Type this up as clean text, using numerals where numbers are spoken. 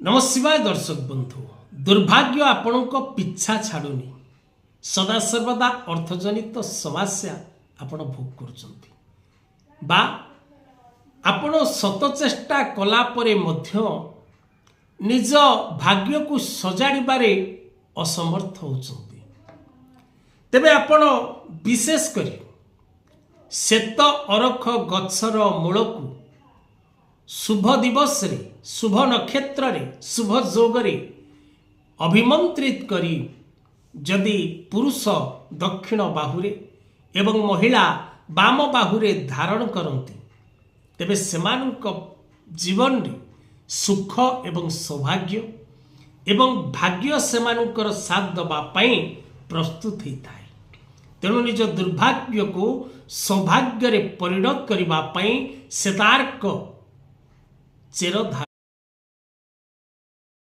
नमः शिवाय दर्शक बंधु दुर्भाग्य आपण पिछा छाड़ुनी सदा सर्वदा अर्थजनित समस्या आपण भोग कर आपण सत चेष्टा कला परे मध्य निज भाग्य को सजाड़े असमर्थ होचंती। तेबे आपण विशेष करी श्वेत अरख गछर मूल को शुभ दिवस रे शुभ नक्षत्र रे शुभ जोग रे अभिमंत्रित करी जदि पुरुष दक्षिण बाहुरे एवं महिला बाम बाहुरे धारण करती तेबे सेमानक जीवन रे सुख एवं सौभाग्य एवं भाग्य सेमानकर साथ दबा पाई प्रस्तुत होता है। तेणु निज दुर्भाग्य को सौभाग्य रे परिणत करबा पाई सेतार्क चेर